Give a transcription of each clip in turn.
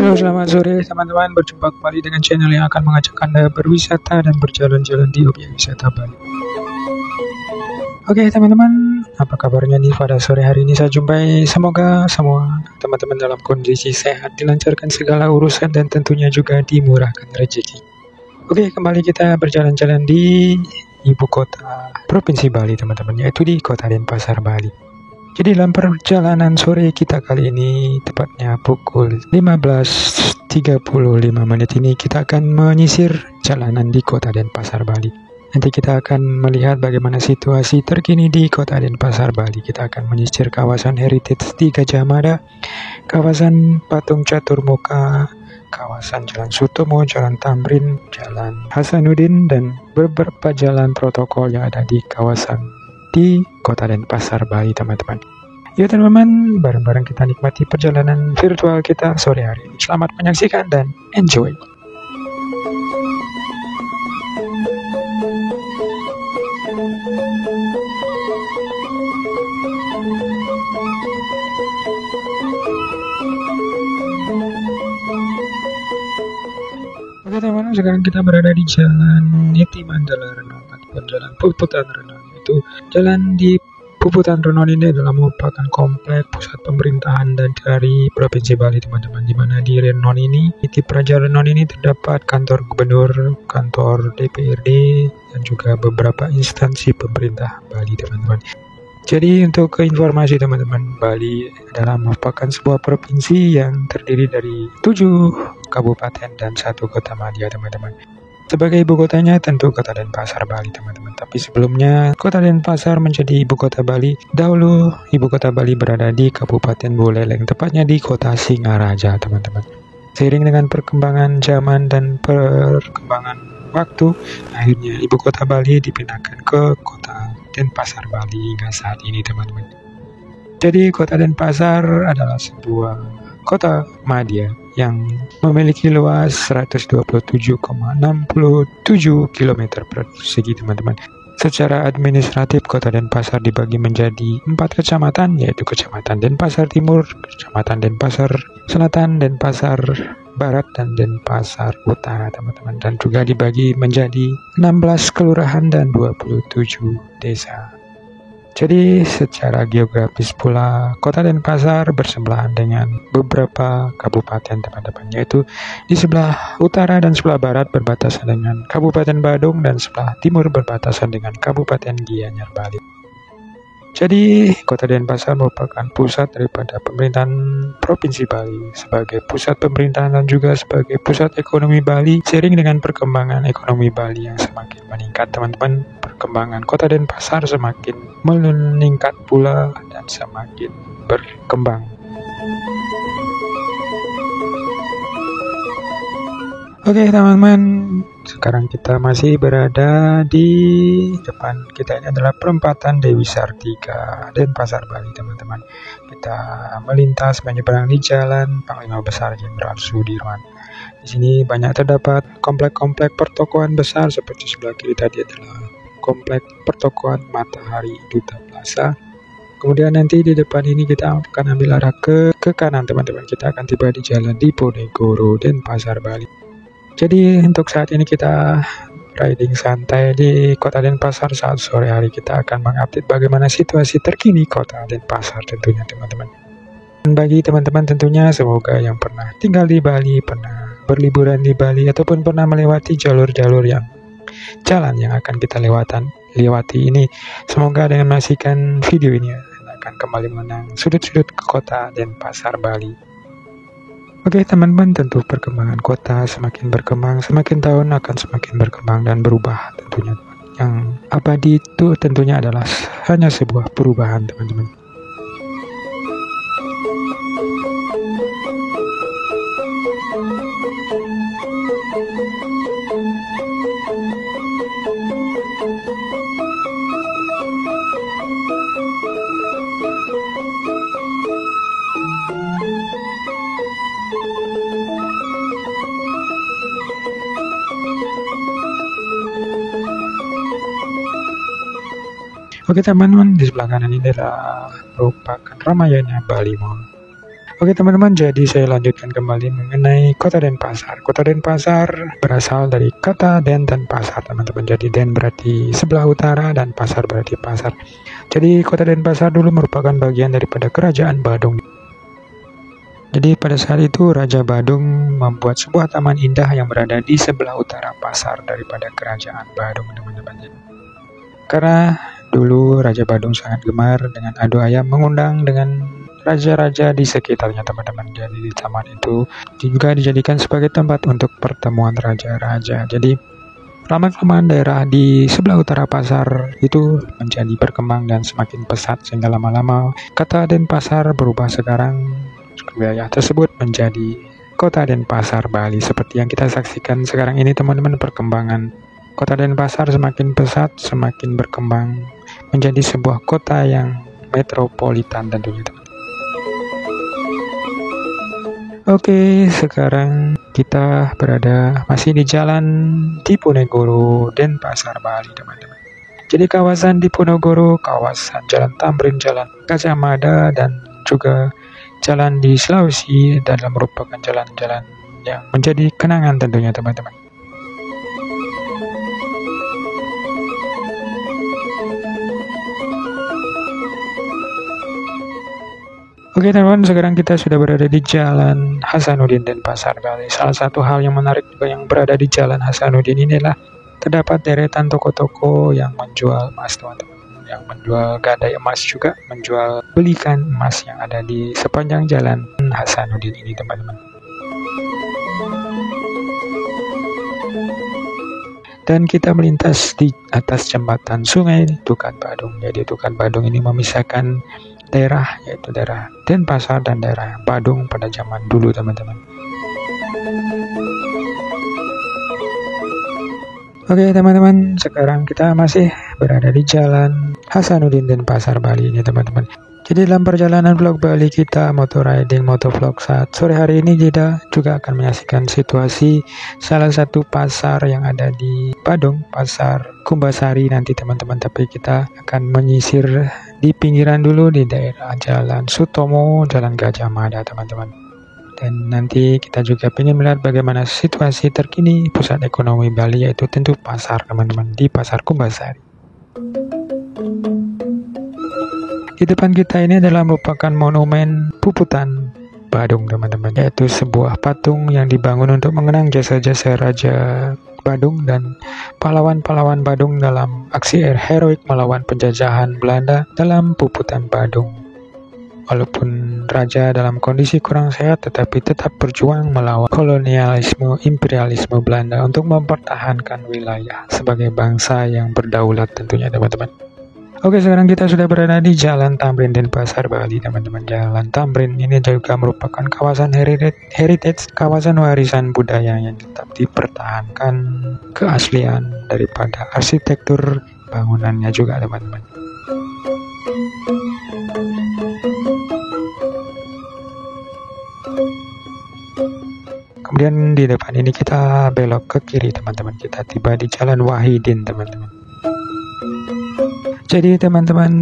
Halo, selamat sore teman-teman. Berjumpa kembali dengan channel yang akan mengajak Anda berwisata dan berjalan-jalan di objek wisata Bali. Oke teman-teman, apa kabarnya nih pada sore hari ini saya jumpai? Semoga semua teman-teman dalam kondisi sehat, dilancarkan segala urusan dan tentunya juga dimurahkan rezeki. Oke, kembali kita berjalan-jalan di ibu kota Provinsi Bali teman-teman, yaitu di Kota Denpasar, Bali. Jadi dalam perjalanan sore kita kali ini, tepatnya pukul 15.35 menit ini, kita akan menyisir jalanan di Kota Denpasar, Bali. Nanti kita akan melihat bagaimana situasi terkini di Kota Denpasar, Bali. Kita akan menyisir kawasan Heritage di Gajah Mada, kawasan Patung Catur Muka, kawasan Jalan Sutomo, Jalan Tamrin, Jalan Hasanuddin, dan beberapa jalan protokol yang ada di kawasan di Kota Denpasar, Bali teman-teman. Yuk teman-teman, bareng-bareng kita nikmati perjalanan virtual kita sore hari ini. Selamat menyaksikan dan enjoy. Oke teman-teman, sekarang kita berada di Jalan Niti Mandala Renon ataupun Jalan Puputan Renon. Itu jalan di Puputan Renon ini adalah merupakan komplek pusat pemerintahan dari Provinsi Bali teman-teman, di mana di Renon ini, di Praja Renon ini terdapat kantor gubernur, kantor DPRD, dan juga beberapa instansi pemerintah Bali teman-teman. Jadi untuk keinformasi teman-teman, Bali adalah merupakan sebuah provinsi yang terdiri dari 7 kabupaten dan 1 kota madya teman-teman. Sebagai ibu kotanya tentu Kota Denpasar, Bali teman-teman. Tapi sebelumnya Kota Denpasar menjadi ibu kota Bali. Dahulu ibu kota Bali berada di Kabupaten Buleleng, tepatnya di Kota Singaraja teman-teman. Seiring dengan perkembangan zaman dan perkembangan waktu, akhirnya ibu kota Bali dipindahkan ke Kota Denpasar, Bali hingga saat ini teman-teman. Jadi Kota Denpasar adalah sebuah kota madya yang memiliki luas 127,67 km persegi teman-teman. Secara administratif Kota Denpasar dibagi menjadi 4 kecamatan, yaitu Kecamatan Denpasar Timur, Kecamatan Denpasar Selatan, Denpasar Barat, dan Denpasar Utara teman-teman. Dan juga dibagi menjadi 16 kelurahan dan 27 desa. Jadi secara geografis pula Kota Denpasar bersebelahan dengan beberapa kabupaten teman-teman, yaitu di sebelah utara dan sebelah barat berbatasan dengan Kabupaten Badung dan sebelah timur berbatasan dengan Kabupaten Gianyar, Bali. Jadi Kota Denpasar merupakan pusat daripada pemerintahan Provinsi Bali, sebagai pusat pemerintahan dan juga sebagai pusat ekonomi Bali. Seiring dengan perkembangan ekonomi Bali yang semakin meningkat teman-teman, perkembangan Kota Denpasar semakin meningkat pula dan semakin berkembang. Oke teman-teman, sekarang kita masih berada di depan kita. Ini adalah perempatan Dewi Sartika Denpasar, Bali teman-teman. Kita melintas menyeberang di Jalan Panglima Besar Jenderal Sudirman. Di sini banyak terdapat komplek-komplek pertokoan besar, seperti sebelah kiri tadi adalah komplek pertokoan Matahari Duta Plaza. Kemudian nanti di depan ini kita akan ambil arah ke kanan teman-teman. Kita akan tiba di Jalan Diponegoro Denpasar, Bali. Jadi untuk saat ini kita riding santai di Kota Denpasar saat sore hari. Kita akan mengupdate bagaimana situasi terkini Kota Denpasar tentunya teman-teman. Dan bagi teman-teman tentunya semoga yang pernah tinggal di Bali, pernah berliburan di Bali, ataupun pernah melewati jalur-jalur jalan yang akan kita lewati ini, semoga dengan menyaksikan video ini akan kembali mengenang sudut-sudut Kota Denpasar, Bali. Oke teman-teman, tentu perkembangan kota semakin berkembang, semakin tahun akan semakin berkembang dan berubah tentunya. Yang abadi itu tentunya adalah hanya sebuah perubahan teman-teman. Oke teman-teman, di sebelah kanan ini adalah merupakan Ramayana Bali Mall. Oke teman-teman, jadi saya lanjutkan kembali mengenai Kota Denpasar. Kota Denpasar berasal dari kata Den dan pasar teman-teman. Jadi Den berarti sebelah utara dan pasar berarti pasar. Jadi Kota Denpasar dulu merupakan bagian daripada Kerajaan Badung. Jadi pada saat itu Raja Badung membuat sebuah taman indah yang berada di sebelah utara pasar daripada Kerajaan Badung teman-teman. Karena dulu Raja Badung sangat gemar dengan adu ayam mengundang dengan raja-raja di sekitarnya teman-teman. Jadi di taman itu juga dijadikan sebagai tempat untuk pertemuan raja-raja. Jadi lama-kelamaan daerah di sebelah utara pasar itu menjadi berkembang dan semakin pesat sehingga lama-lama kata Denpasar berubah sekarang wilayah tersebut menjadi Kota Denpasar Bali. Seperti yang kita saksikan sekarang ini teman-teman, perkembangan Kota Denpasar semakin pesat, semakin berkembang menjadi sebuah kota yang metropolitan tentunya teman. Oke, sekarang kita masih di Jalan Diponegoro, Denpasar, Bali, teman-teman. Jadi kawasan Diponegoro, kawasan Jalan Tamrin, Jalan Gajah Mada, dan juga jalan di Sulawesi adalah merupakan jalan-jalan yang menjadi kenangan tentunya, teman-teman. Oke teman-teman, sekarang kita sudah berada di Jalan Hasanuddin Denpasar Bali. Salah satu hal yang menarik juga yang berada di Jalan Hasanuddin ini adalah terdapat deretan toko-toko yang menjual emas teman-teman. Yang menjual gadai emas juga, menjual belikan emas yang ada di sepanjang Jalan Hasanuddin ini teman-teman. Dan kita melintas di atas jembatan Sungai Tukat Badung. Jadi Tukat Badung ini memisahkan daerah, yaitu daerah Denpasar dan daerah Badung pada zaman dulu teman-teman. Oke teman-teman, sekarang kita masih berada di Jalan Hasanuddin Denpasar Bali ini teman-teman. Jadi dalam perjalanan vlog Bali kita, motor riding, motovlog saat sore hari ini kita juga akan menyaksikan situasi salah satu pasar yang ada di Badung, Pasar Kumbasari nanti teman-teman. Tapi kita akan menyisir di pinggiran dulu di daerah Jalan Sutomo, Jalan Gajah Mada teman-teman. Dan nanti kita juga ingin melihat bagaimana situasi terkini pusat ekonomi Bali, yaitu tentu pasar teman-teman, di Pasar Kumbasari. Di depan kita ini adalah merupakan monumen Puputan Badung teman-teman, yaitu sebuah patung yang dibangun untuk mengenang jasa-jasa Raja Badung dan pahlawan-pahlawan Badung dalam aksi heroik melawan penjajahan Belanda dalam Puputan Badung. Walaupun raja dalam kondisi kurang sehat, tetapi tetap berjuang melawan kolonialisme imperialisme Belanda untuk mempertahankan wilayah sebagai bangsa yang berdaulat tentunya teman-teman. Oke, sekarang kita sudah berada di Jalan Tamrin Denpasar Bali teman-teman. Jalan Tamrin ini juga merupakan kawasan heritage, kawasan warisan budaya yang tetap dipertahankan keaslian daripada arsitektur bangunannya juga teman-teman. Kemudian di depan ini kita belok ke kiri teman-teman. Kita tiba di Jalan Wahidin teman-teman. Jadi teman-teman,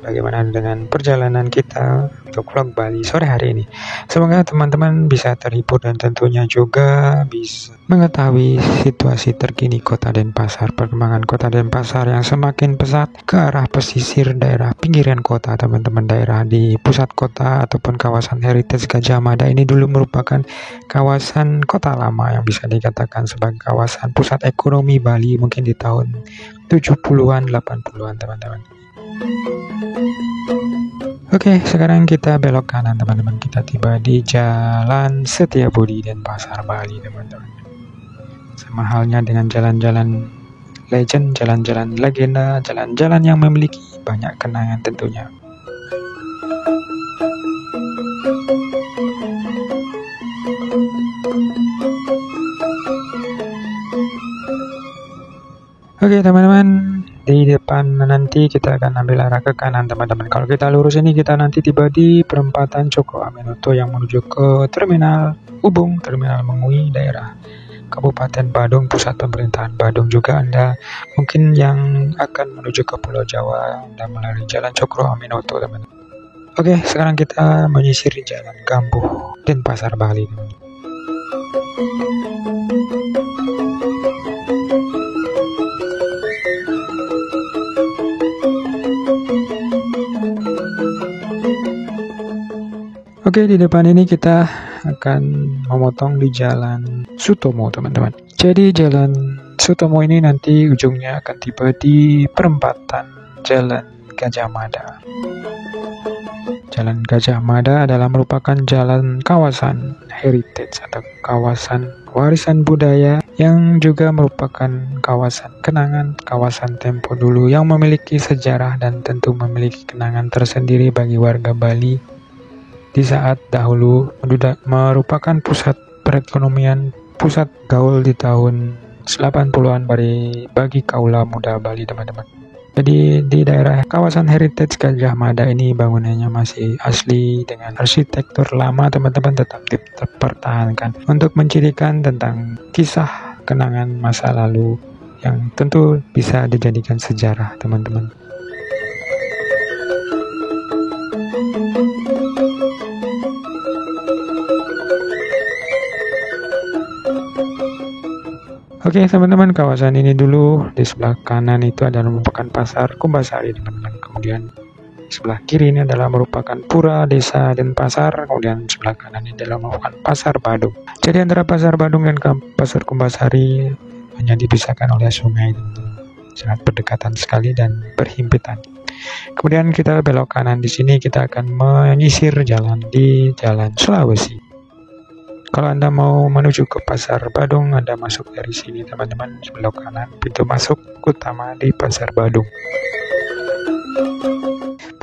bagaimana dengan perjalanan kita untuk vlog Bali sore hari ini? Semoga teman-teman bisa terhibur dan tentunya juga bisa mengetahui situasi terkini Kota Denpasar, perkembangan Kota Denpasar yang semakin pesat ke arah pesisir daerah pinggiran kota teman-teman. Daerah di pusat kota ataupun kawasan heritage Gajah Mada ini dulu merupakan kawasan kota lama yang bisa dikatakan sebagai kawasan pusat ekonomi Bali mungkin di tahun 70-an, 80-an teman-teman. Oke, sekarang kita belok kanan teman-teman. Kita tiba di Jalan Setiabudi Denpasar Bali teman-teman. Sama halnya dengan jalan-jalan legend, jalan-jalan legenda, jalan-jalan yang memiliki banyak kenangan tentunya. Oke teman-teman, di depan nanti kita akan ambil arah ke kanan teman-teman. Kalau kita lurus ini kita nanti tiba di perempatan Cokro Aminoto yang menuju ke Terminal Ubung, Terminal Mengui, daerah Kabupaten Badung, pusat pemerintahan Badung. Juga Anda mungkin yang akan menuju ke Pulau Jawa, Anda melalui Jalan Cokro Aminoto teman-teman. Oke, sekarang kita menyisir Jalan Gambuh dan Pasar Bali. Oke, di depan ini kita akan memotong di Jalan Sutomo, teman-teman. Jadi Jalan Sutomo ini nanti ujungnya akan tiba di perempatan Jalan Gajah Mada. Jalan Gajah Mada adalah merupakan jalan kawasan heritage atau kawasan warisan budaya yang juga merupakan kawasan kenangan, kawasan tempo dulu yang memiliki sejarah dan tentu memiliki kenangan tersendiri bagi warga Bali di saat dahulu merupakan pusat perekonomian, pusat gaul di tahun 80-an bagi kaula muda Bali, teman-teman. Jadi di daerah kawasan heritage Gajah Mada ini bangunannya masih asli dengan arsitektur lama, teman-teman, tetap dipertahankan untuk mencirikan tentang kisah kenangan masa lalu yang tentu bisa dijadikan sejarah, teman-teman. Oke, teman-teman, kawasan ini dulu di sebelah kanan itu adalah merupakan pasar Kumbasari, teman-teman. Kemudian di sebelah kiri ini adalah merupakan pura, desa, dan pasar. Kemudian sebelah kanan ini adalah merupakan pasar Badung. Jadi antara pasar Badung dan pasar Kumbasari hanya dipisahkan oleh sungai, teman-teman. Sangat berdekatan sekali dan berhimpitan. Kemudian kita belok kanan di sini, kita akan menyisir jalan di Jalan Sulawesi. Kalau Anda mau menuju ke Pasar Badung, Anda masuk dari sini, teman-teman, sebelah kanan, pintu masuk utama di Pasar Badung.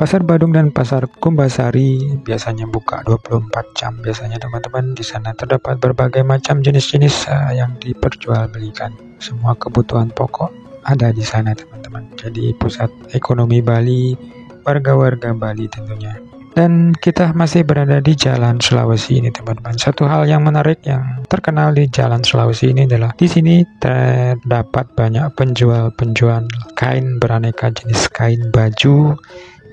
Pasar Badung dan Pasar Kumbasari biasanya buka 24 jam. Biasanya, teman-teman, di sana terdapat berbagai macam jenis-jenis yang diperjualbelikan. Semua kebutuhan pokok ada di sana, teman-teman. Jadi pusat ekonomi Bali, warga-warga Bali tentunya. Dan kita masih berada di Jalan Sulawesi ini, teman-teman. Satu hal yang menarik yang terkenal di Jalan Sulawesi ini adalah di sini terdapat banyak penjual-penjual kain, beraneka jenis kain baju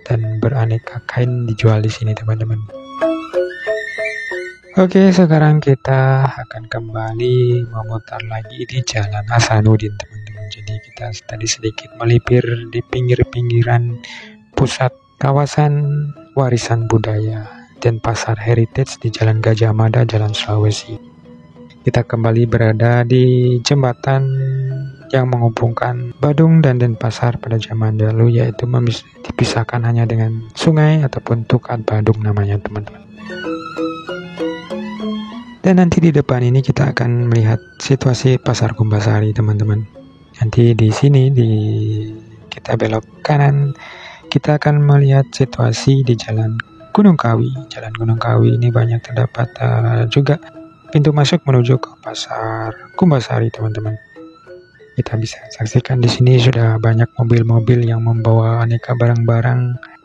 dan beraneka kain dijual di sini, teman-teman. Oke, sekarang kita akan kembali memutar lagi di Jalan Hasanuddin, teman-teman. Jadi kita tadi sedikit melipir di pinggir-pinggiran pusat kawasan warisan budaya dan pasar heritage di Jalan Gajah Mada, Jalan Sulawesi. Kita kembali berada di jembatan yang menghubungkan Badung dan Denpasar pada zaman dahulu, yaitu dipisahkan hanya dengan sungai ataupun Tukat Badung namanya, teman-teman. Dan nanti di depan ini kita akan melihat situasi Pasar Kumbasari, teman-teman. Nanti di sini kita belok kanan, kita akan melihat situasi di Jalan Gunung Kawi. Jalan Gunung Kawi ini banyak terdapat juga pintu masuk menuju ke Pasar Kumbasari, teman-teman. Kita bisa saksikan di sini sudah banyak mobil-mobil yang membawa aneka barang-barang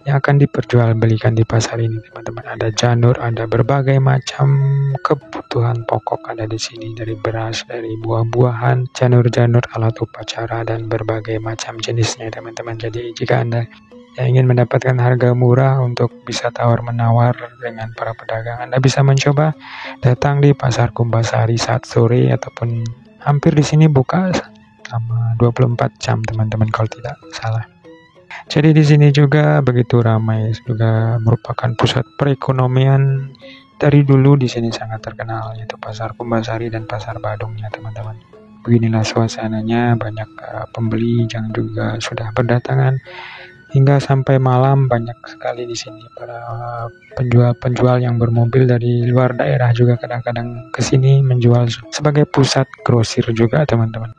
yang akan diperjualbelikan di pasar ini, teman-teman. Ada janur, ada berbagai macam kebutuhan pokok ada di sini, dari beras, dari buah-buahan, janur-janur, alat upacara, dan berbagai macam jenisnya, teman-teman. Jadi jika Anda yang ingin mendapatkan harga murah untuk bisa tawar-menawar dengan para pedagang, Anda bisa mencoba datang di Pasar Kumbasari saat sore ataupun hampir di sini buka selama 24 jam, teman-teman, kalau tidak salah. Jadi di sini juga begitu ramai, juga merupakan pusat perekonomian dari dulu. Di sini sangat terkenal, yaitu Pasar Kumbasari dan Pasar Badungnya, teman-teman. Beginilah suasananya, banyak pembeli yang juga sudah berdatangan hingga sampai malam. Banyak sekali di sini para penjual-penjual yang bermobil dari luar daerah juga kadang-kadang ke sini menjual sebagai pusat grosir juga, teman-teman.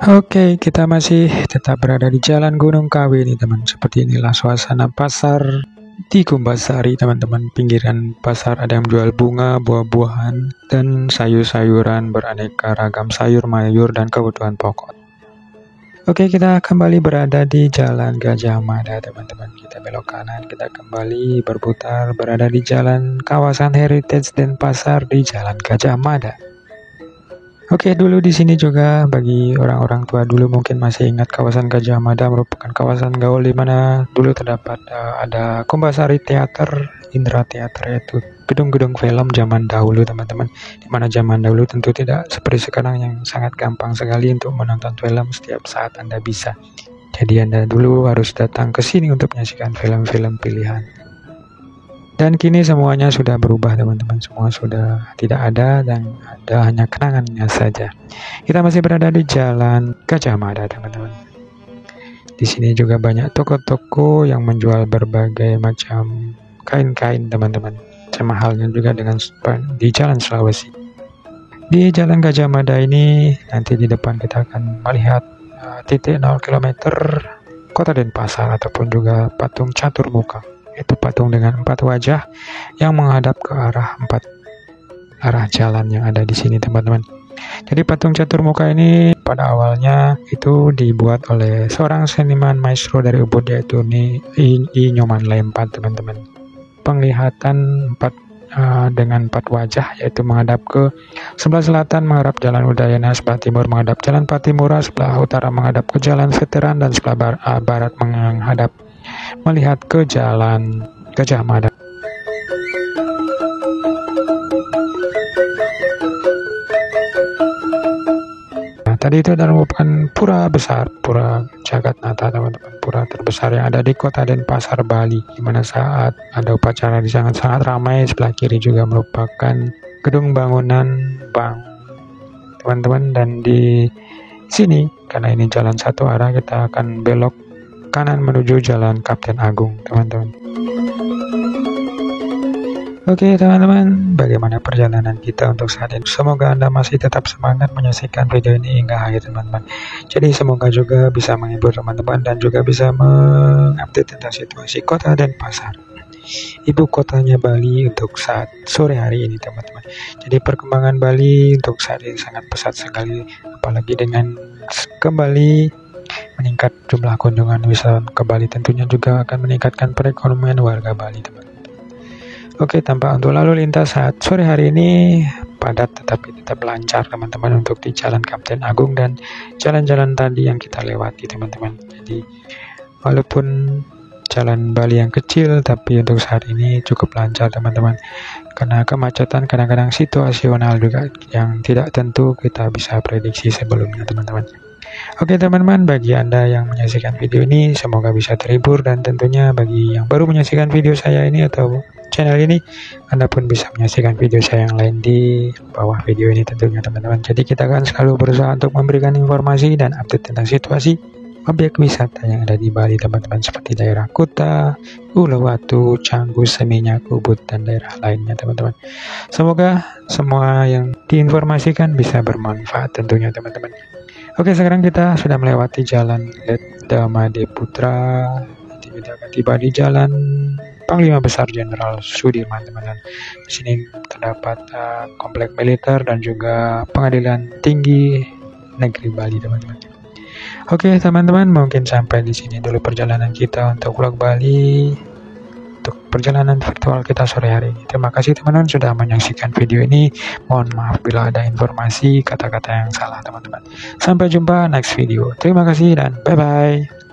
Oke, kita masih tetap berada di Jalan Gunung Kawi ini, teman. Seperti inilah suasana pasar di Kumbasari, teman-teman. Pinggiran pasar ada yang jual bunga, buah-buahan, dan sayur-sayuran, beraneka ragam sayur mayur dan kebutuhan pokok. Oke, kita kembali berada di Jalan Gajah Mada, teman-teman. Kita belok kanan, kita kembali berputar berada di jalan kawasan Heritage Denpasar di Jalan Gajah Mada. Oke, dulu di sini juga bagi orang-orang tua dulu mungkin masih ingat kawasan Gajah Mada merupakan kawasan gaul di mana dulu terdapat ada Kumbasari Teater, Indra Teater, yaitu gedung-gedung film zaman dahulu, teman-teman. Di mana zaman dahulu tentu tidak seperti sekarang yang sangat gampang sekali untuk menonton film setiap saat Anda bisa. Jadi Anda dulu harus datang ke sini untuk menyaksikan film-film pilihan. Dan kini semuanya sudah berubah, teman-teman. Semua sudah tidak ada dan ada hanya kenangannya saja. Kita masih berada di Jalan Gajah Mada, teman-teman. Di sini juga banyak toko-toko yang menjual berbagai macam kain-kain, teman-teman. Sama halnya juga dengan di Jalan Sulawesi. Di Jalan Gajah Mada ini nanti di depan kita akan melihat titik 0 km Kota Denpasar ataupun juga patung catur muka. Itu patung dengan 4 wajah yang menghadap ke arah 4 arah jalan yang ada di sini, teman-teman. Jadi patung catur muka ini pada awalnya itu dibuat oleh seorang seniman maestro dari Ubud, yaitu I Nyoman Lempat, teman-teman. Penglihatan dengan 4 wajah, yaitu menghadap ke sebelah selatan menghadap Jalan Udayana, sebelah timur menghadap Jalan Patimura, sebelah utara menghadap ke Jalan Veteran, dan sebelah barat menghadap melihat ke Jalan Gajah Mada. Nah, tadi itu adalah merupakan pura besar, pura Jagatnata, teman-teman, pura terbesar yang ada di Kota Denpasar, Bali. Di mana saat ada upacara di sangat ramai. Sebelah kiri juga merupakan gedung bangunan bank, teman-teman. Dan di sini karena ini jalan satu arah, kita akan belok kanan menuju Jalan Kapten Agung, teman-teman. Oke, teman-teman, bagaimana perjalanan kita untuk saat ini? Semoga Anda masih tetap semangat menyaksikan video ini hingga akhir, teman-teman. Jadi semoga juga bisa menghibur teman-teman dan juga bisa mengupdate tentang situasi Kota Denpasar, ibu kotanya Bali, untuk saat sore hari ini, teman-teman. Jadi perkembangan Bali untuk saat ini sangat pesat sekali, apalagi dengan kembali meningkat jumlah kunjungan wisatawan ke Bali, tentunya juga akan meningkatkan perekonomian warga Bali, teman-teman. Oke, tampak untuk lalu lintas saat sore hari ini padat tetapi tetap lancar, teman-teman, untuk di Jalan Kapten Agung dan jalan-jalan tadi yang kita lewati, teman-teman. Jadi walaupun jalan Bali yang kecil, tapi untuk saat ini cukup lancar, teman-teman. Karena kemacetan kadang-kadang situasional juga yang tidak tentu kita bisa prediksi sebelumnya, teman-teman. Oke, teman-teman, bagi Anda yang menyaksikan video ini semoga bisa terhibur, dan tentunya bagi yang baru menyaksikan video saya ini atau channel ini, Anda pun bisa menyaksikan video saya yang lain di bawah video ini tentunya, teman-teman. Jadi kita akan selalu berusaha untuk memberikan informasi dan update tentang situasi objek wisata yang ada di Bali, teman-teman, seperti daerah Kuta, Uluwatu, Canggu, Seminyak, Ubud, dan daerah lainnya, teman-teman. Semoga semua yang diinformasikan bisa bermanfaat tentunya, teman-teman. Oke, sekarang kita sudah melewati Jalan Letda Putra. Nanti kita akan tiba di Jalan Panglima Besar Jenderal Sudirman, teman-teman. Di sini terdapat komplek militer dan juga Pengadilan Tinggi Negeri Bali, teman-teman. Oke, teman-teman, mungkin sampai di sini dulu perjalanan kita untuk vlog Bali, untuk perjalanan virtual kita sore hari ini. Terima kasih, teman-teman, sudah menyaksikan video ini. Mohon maaf bila ada informasi kata-kata yang salah, teman-teman. Sampai jumpa next video. Terima kasih dan bye-bye.